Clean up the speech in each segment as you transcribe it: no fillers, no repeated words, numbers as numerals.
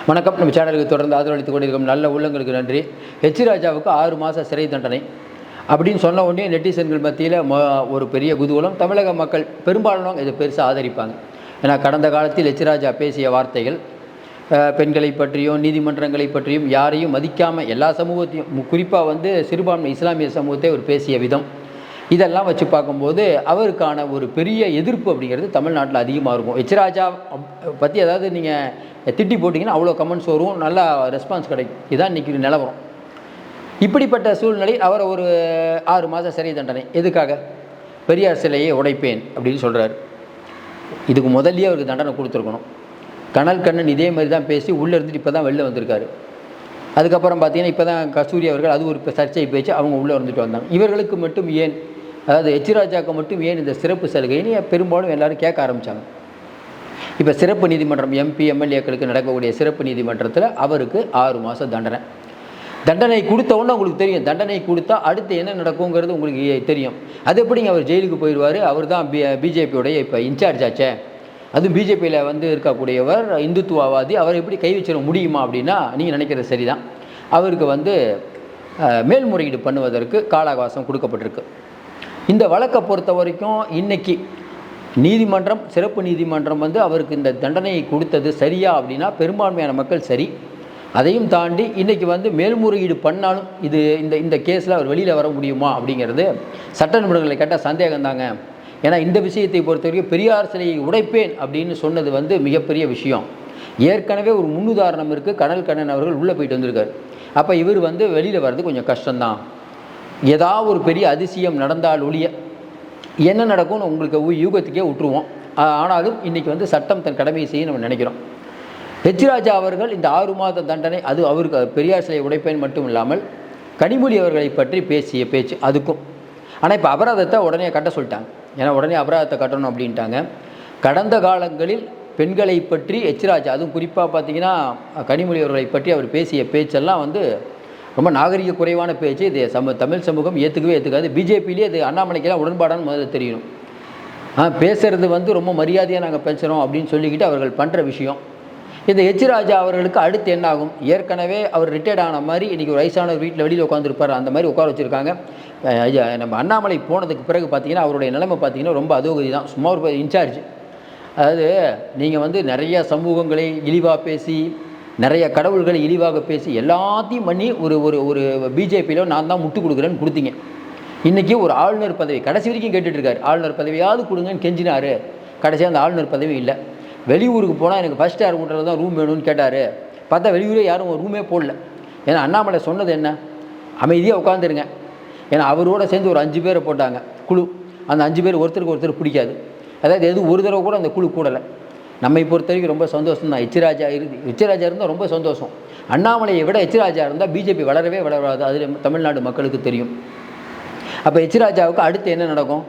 வணக்கம். நம்ம சேனலுக்கு தொடர்ந்து ஆதரவளித்துக் கொண்டிருக்கும் நல்ல உள்ளங்களுக்கு நன்றி. ஹெச் ராஜாவுக்கு 6 மாத சிறை தண்டனை அப்படின்னு சொன்ன உடனே நெட்டிசன்கள் மத்தியில் ஒரு பெரிய குதூகலம். தமிழக மக்கள் பெரும்பாலானவங்க இதை பெருசாக ஆதரிப்பாங்க. ஏன்னா கடந்த காலத்தில் ஹெச் ராஜா பேசிய வார்த்தைகள் பெண்களை பற்றியும் நீதிமன்றங்களை பற்றியும் யாரையும் மதிக்காமல் எல்லா சமூகத்தையும் குறிப்பாக சிறுபான்மை இஸ்லாமிய சமூகத்தை அவர் பேசிய விதம் இதெல்லாம் வச்சு பார்க்கும்போது அவருக்கான ஒரு பெரிய எதிர்ப்பு அப்படிங்கிறது தமிழ்நாட்டில் அதிகமாக இருக்கும். ஹெச் ராஜா பற்றி அதாவது நீங்கள் திட்டி போட்டிங்கன்னா அவ்வளோ கமெண்ட்ஸ் வரும், நல்லா ரெஸ்பான்ஸ் கிடைக்கும். இதுதான் இன்றைக்கி நிலவரம். இப்படிப்பட்ட சூழ்நிலை அவர் ஒரு 6 மாத சிறை தண்டனை எதுக்காக? பெரியார் சிலையை உடைப்பேன் அப்படின்னு சொல்கிறார். இதுக்கு முதல்லையே அவருக்கு தண்டனை கொடுத்துருக்கணும். கனல் கண்ணன் இதே மாதிரி தான் பேசி உள்ளே இருந்துட்டு இப்போ தான் வெளில வந்திருக்காரு. அதுக்கப்புறம் பார்த்தீங்கன்னா இப்போ தான் கஸ்தூரி அவர்கள் அது ஒரு சர்ச்சை பேச்சு அவங்க உள்ளே வந்துட்டு வந்தாங்க. இவர்களுக்கு மட்டும் ஏன், அதாவது ஹெச் ராஜாவுக்கு மட்டும் ஏன் இந்த சிறப்பு சலுகைன்னு பெரும்பாலும் எல்லோரும் கேட்க ஆரம்பித்தாங்க. இப்போ சிறப்பு நீதிமன்றம் எம்பி எம்எல்ஏக்களுக்கு நடக்கக்கூடிய சிறப்பு நீதிமன்றத்தில் அவருக்கு 6 மாதம் தண்டனை கொடுத்த உடனே உங்களுக்கு தெரியும். தண்டனை கொடுத்தா அடுத்து என்ன நடக்குங்கிறது உங்களுக்கு தெரியும். அது எப்படிங்க அவர் ஜெயிலுக்கு போயிடுவார்? அவர் தான் பிஜேபியோடைய இப்போ இன்சார்ஜ் ஆச்சே. அதுவும் பிஜேபியில் இருக்கக்கூடியவர் இந்துத்துவவாதி. அவர் எப்படி கை வச்சிட முடியுமா அப்படின்னா நீங்கள் நினைக்கிறது சரிதான். அவருக்கு மேல்முறையீடு பண்ணுவதற்கு கால அவகாசம் கொடுக்கப்பட்டிருக்கு. இந்த வழக்கை பொறுத்த வரைக்கும் இன்றைக்கி நீதிமன்றம் சிறப்பு நீதிமன்றம் அவருக்கு இந்த தண்டனையை கொடுத்தது சரியா அப்படின்னா பெரும்பான்மையான மக்கள் சரி. அதையும் தாண்டி இன்றைக்கி மேல்முறையீடு பண்ணாலும் இந்த கேஸில் அவர் வெளியில் வர முடியுமா அப்படிங்கிறது சட்ட நிபுணர்களை கேட்டால் சந்தேகம்தாங்க. ஏன்னா இந்த விஷயத்தை பொறுத்த வரைக்கும் பெரியார் சிலையை உடைப்பேன் அப்படின்னு சொன்னது மிகப்பெரிய விஷயம். ஏற்கனவே ஒரு முன்னுதாரணம் இருக்குது. கனல் கண்ணன் அவர்கள் உள்ளே போயிட்டு வந்திருக்கார். அப்போ இவர் வெளியில் வர்றது கொஞ்சம் கஷ்டம்தான். ஏதாவது ஒரு பெரிய அதிசயம் நடந்தால் ஒழிய என்ன நடக்கும்னு உங்களுக்கு யூகத்துக்கே விட்டுருவோம். ஆனாலும் இன்றைக்கி சட்டம் தன் கடமையை செய்ய நம்ம நினைக்கிறோம். ஹெச் ராஜா அவர்கள் இந்த 6 மாத தண்டனை அது அவருக்கு பெரியார் சிலையை உடைப்பேன் மட்டும் இல்லாமல் கனிமொழி அவர்களை பற்றி பேசிய பேச்சு அதுக்கும். ஆனால் இப்போ அபராதத்தை உடனே கட்ட சொல்லிட்டாங்க. ஏன்னா உடனே அபராதத்தை கட்டணும் அப்படின்ட்டாங்க. கடந்த காலங்களில் பெண்களை பற்றி ஹெச் ராஜா அதுவும் குறிப்பாக பார்த்தீங்கன்னா கனிமொழி அவர்களை பற்றி அவர் பேசிய பேச்செல்லாம் ரொம்ப நாகரிக குறைவான பேச்சு. இது தமிழ் சமூகம் ஏற்றுக்காது. பிஜேபியிலே இது அண்ணாமலைக்கெல்லாம் உடன்பாடான்னு முதல்ல தெரியணும். பேசுகிறது ரொம்ப மரியாதையாக நாங்கள் பேசுகிறோம் அப்படின்னு சொல்லிக்கிட்டு அவர்கள் பண்ணுற விஷயம். இந்த ஹெச் ராஜா அவர்களுக்கு அடுத்து என்ன ஆகும்? ஏற்கனவே அவர் ரிட்டையர்ட் ஆன மாதிரி இன்றைக்கி ஒரு வயசானவர் வீட்டில் வெளியில் உட்காந்துருப்பார். அந்த மாதிரி உட்கார வச்சுருக்காங்க. நம்ம அண்ணாமலை போனதுக்கு பிறகு பார்த்தீங்கன்னா அவருடைய நிலைமை பார்த்தீங்கன்னா ரொம்ப அதோகதி தான். சும்மா ஒரு இன்சார்ஜ். அதாவது நீங்கள் நிறைய சமூகங்களை இழிவாக பேசி நிறைய கடவுள்களை இழிவாக பேசி எல்லாத்தையும் பண்ணி ஒரு ஒரு பிஜேபியில் நான் தான் முட்டு கொடுக்குறேன்னு கொடுத்தீங்க. இன்றைக்கி ஒரு ஆளுநர் பதவி கடைசி வரைக்கும் கேட்டுட்ருக்காரு. ஆளுநர் பதவியாவது கொடுங்கன்னு கெஞ்சினார். கடைசியாக அந்த ஆளுநர் பதவி இல்லை. வெளியூருக்கு போனால் எனக்கு ஃபஸ்ட் யார் கூட்டுறது தான் ரூம் வேணும்னு கேட்டார். பார்த்தா வெளியூரே யாரும் ஒரு ரூமே போடல. ஏன்னா அண்ணாமலை சொன்னது என்ன? அமைதியாக உட்காந்துருங்க. ஏன்னா அவரோட சேர்ந்து ஒரு 5 பேரை போட்டாங்க குழு. அந்த 5 பேர் ஒருத்தருக்கு ஒருத்தர் பிடிக்காது. அதாவது எது ஒரு தடவை கூட அந்த குழு கூடலை. நம்மை பொறுத்த வரைக்கும் ரொம்ப சந்தோஷம் தான். ஹெச் ராஜா இருந்தால் ரொம்ப சந்தோஷம். அண்ணாமலையை விட ஹெச் ராஜா இருந்தால் பிஜேபி வளரவே வளராது. அதில் தமிழ்நாடு மக்களுக்கு தெரியும். அப்போ ஹெச் ராஜாவுக்கு அடுத்து என்ன நடக்கும்?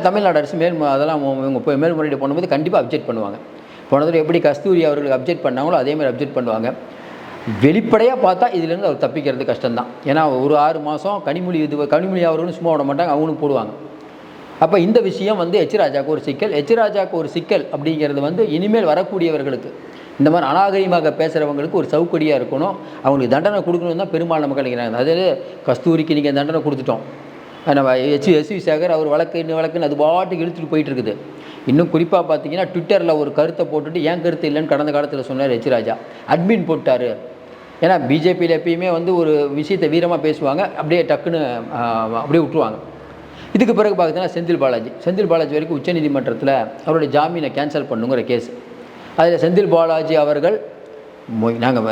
தமிழ்நாடு அரசு அதெல்லாம் இவங்க போய் மேல்முறையீடு பண்ணும்போது கண்டிப்பாக அப்ஜெக்ட் பண்ணுவாங்க. போனதில் எப்படி கஸ்தூரி அவர்களுக்கு அப்ஜெக்ட் பண்ணாங்களோ அதேமாதிரி அப்ஜெக்ட் பண்ணுவாங்க. வெளிப்படையாக பார்த்தா இதுலேருந்து அவர் தப்பிக்கிறது கஷ்டம்தான். ஏன்னா ஒரு 6 மாதம் கனிமொழி அவர்களும் சும்மா விட மாட்டாங்க, அவங்களும் போடுவாங்க. அப்போ இந்த விஷயம் ஹெச் ராஜாவுக்கு ஒரு சிக்கல். ஹெச் ராஜாவுக்கு ஒரு சிக்கல் அப்படிங்கிறது இனிமேல் வரக்கூடியவர்களுக்கு இந்த மாதிரி அநாகரிகமாக பேசுகிறவங்களுக்கு ஒரு சவுக்கடியாக இருக்கணும். அவங்களுக்கு தண்டனை கொடுக்கணும் தான் பெரும்பாலான மக்கள் நினைக்கிறாங்க. அதாவது கஸ்தூரிக்கு நீங்கள் தண்டனை கொடுத்துட்டோம். நம்ம எஸ்வி சேகர் அவர் வழக்குன்னு அது பாட்டுக்கு இழுத்துட்டு போயிட்டு இருக்குது. இன்னும் குறிப்பாக பார்த்தீங்கன்னா ட்விட்டரில் ஒரு கருத்தை போட்டுட்டு ஏன் கருத்து இல்லைன்னு கடந்த காலத்தில் சொன்னார் ஹெச் ராஜா. அட்மின் போட்டார். ஏன்னா பிஜேபியில் எப்பயுமே ஒரு விஷயத்தை வீரமாக பேசுவாங்க, அப்படியே டக்குன்னு அப்படியே விட்டுருவாங்க. இதுக்கு பிறகு பார்த்தீங்கன்னா செந்தில் பாலாஜி வரைக்கும் உச்சநீதிமன்றத்தில் அவருடைய ஜாமீனை கேன்சல் பண்ணுங்கிற கேஸ். அதில் செந்தில் பாலாஜி அவர்கள் நாங்கள்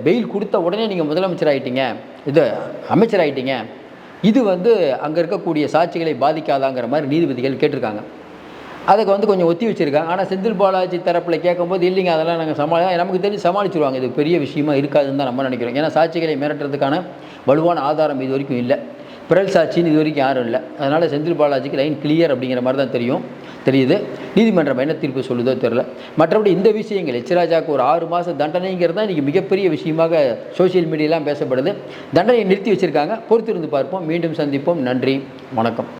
பெயில் கொடுத்த உடனே நீங்கள் முதலமைச்சர் ஆகிட்டீங்க, அமைச்சர் ஆகிட்டீங்க, இது அங்கே இருக்கக்கூடிய சாட்சிகளை பாதிக்காதாங்கிற மாதிரி நீதிபதிகள் கேட்டிருக்காங்க. அதுக்கு கொஞ்சம் ஒத்தி வச்சுருக்காங்க. ஆனால் செந்தில் பாலாஜி தரப்பில் கேட்கும்போது இல்லைங்க அதெல்லாம் நாங்கள் நமக்கு தெரிஞ்சு சமாளிச்சுருவாங்க, இது பெரிய விஷயமா இருக்காதுன்னு தான் நம்ம நினைக்கிறோம். ஏன்னா சாட்சிகளை மிரட்டுறதுக்கான வலுவான ஆதாரம் இது வரைக்கும் இல்லை, பிறல் சாட்சின்னு இது வரைக்கும் யாரும் இல்லை. அதனால் செந்தில் பாலாஜிக்கு லைன் கிளியர் அப்படிங்கிற மாதிரி தான் தெரியுது. நீதிமன்றம் என்ன தீர்ப்பு சொல்லுதோ தெரில. மற்றபடி இந்த விஷயங்கள் ஹெச் ராஜாவுக்கு ஒரு 6 மாத தண்டனைங்கிறது தான் இன்றைக்கி மிகப்பெரிய விஷயமாக சோஷியல் மீடியாலாம் பேசப்படுது. தண்டனையை நிறுத்தி வச்சுருக்காங்க. பொறுத்திருந்து பார்ப்போம். மீண்டும் சந்திப்போம். நன்றி, வணக்கம்.